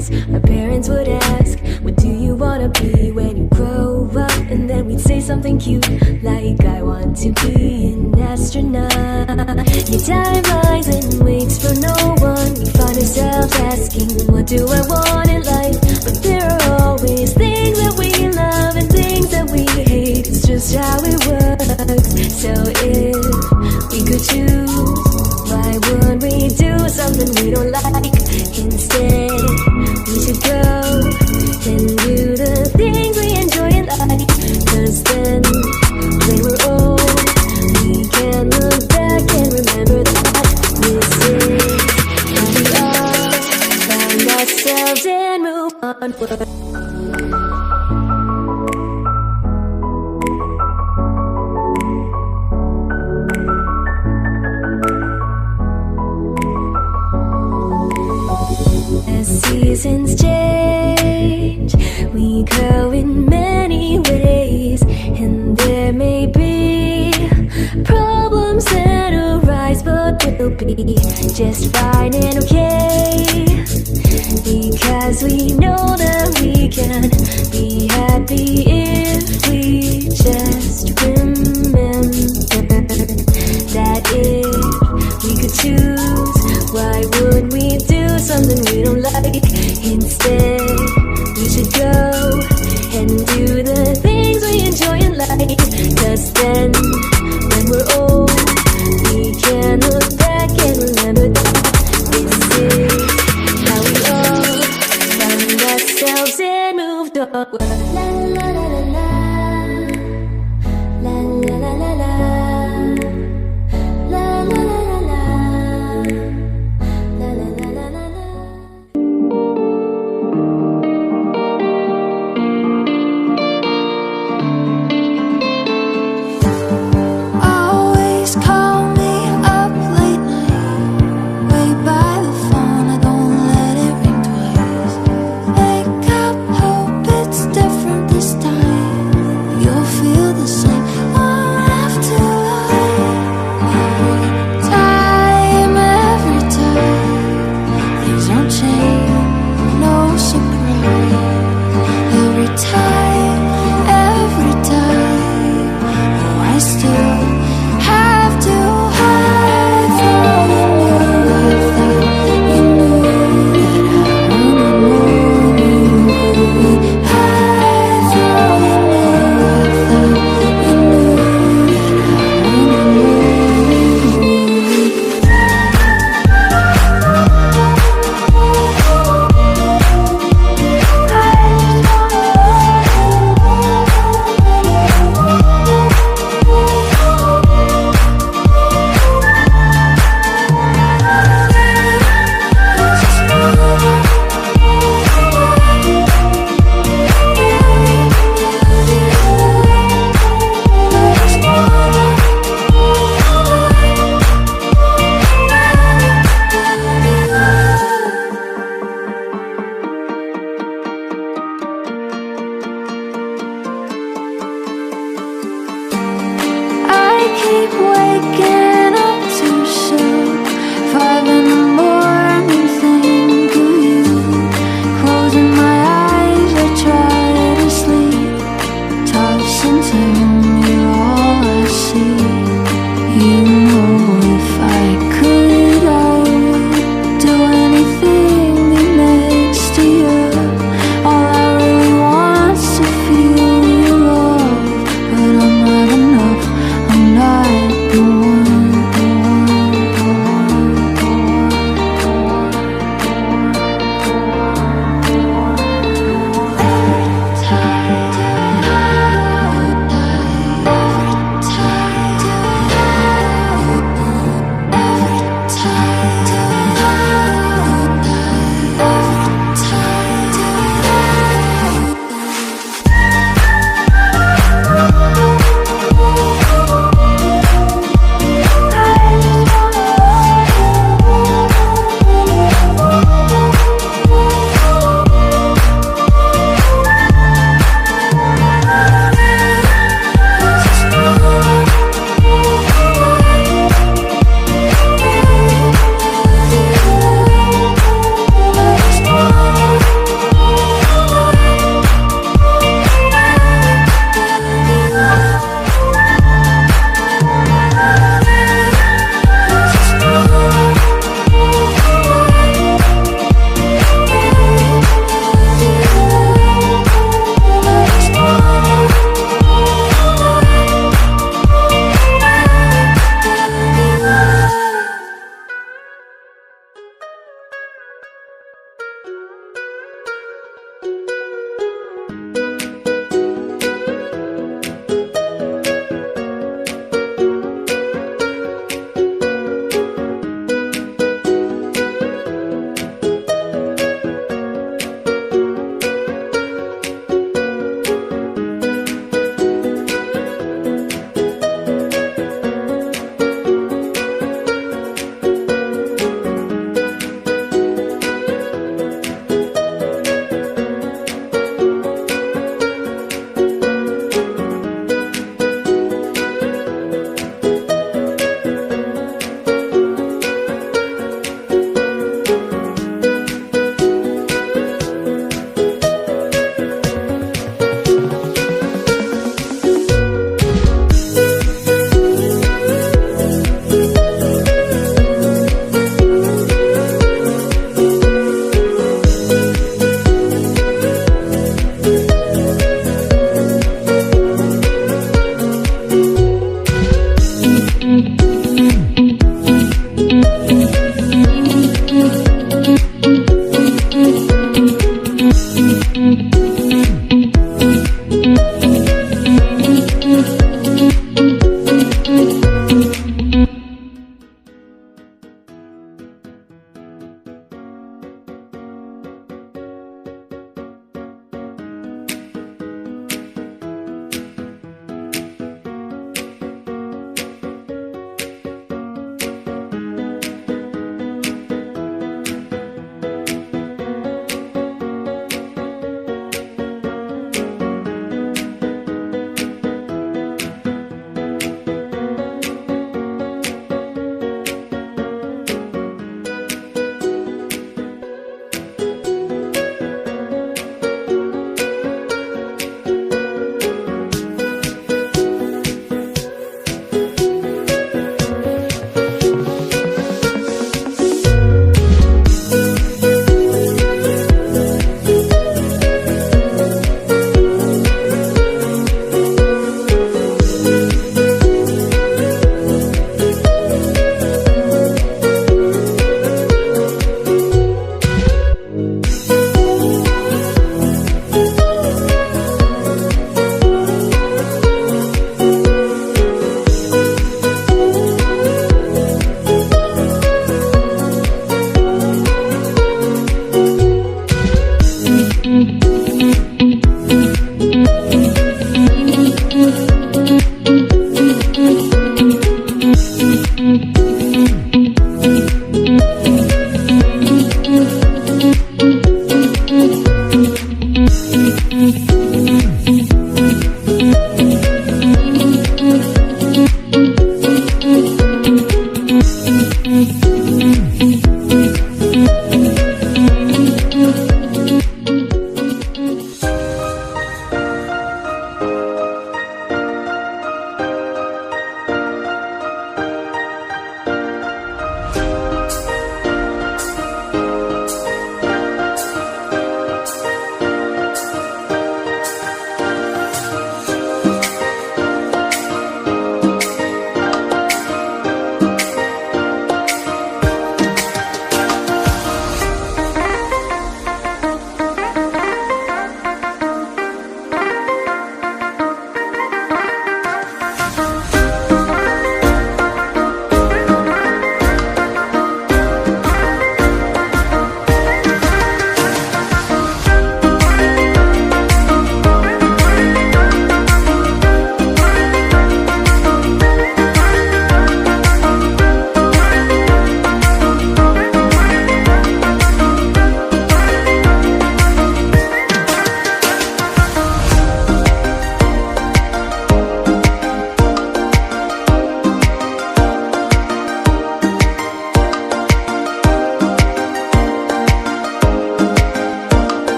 us. Our parents would ask, what do you wanna be when you grow up? And then we'd say something cute like, I want to be an astronaut. Your time flies and waits for no one. We find ourselves asking, what do I want in life? But there are always things that we love and things that we hate. It's just how it works. So if we could choose, why would we do something we don't like? Instead, we should go and do the things we enjoy and like. 'Cause then, when we're old, we can look back and remember that this is how we all find ourselves and move onward. As seasons change, we grow in many ways, and there may be problems that arise, but we'll be just fine and okay, because we know that we can be happy if we just remember that if we could choose, why would we do something we don't like? Instead, we should go and do the things we enjoy and like. 'Cause then, when we're old, we can look back and remember that this is how we all found ourselves and moved onward. La la la la la, la la la la la, la la la la la, la la la la la la. Always call me up late night, way by the phone, I don't let it ring twice. Wake up, hope it's different this time. You'll feel the same, won't have to lie. Every time, things don't change, no surprise. Every time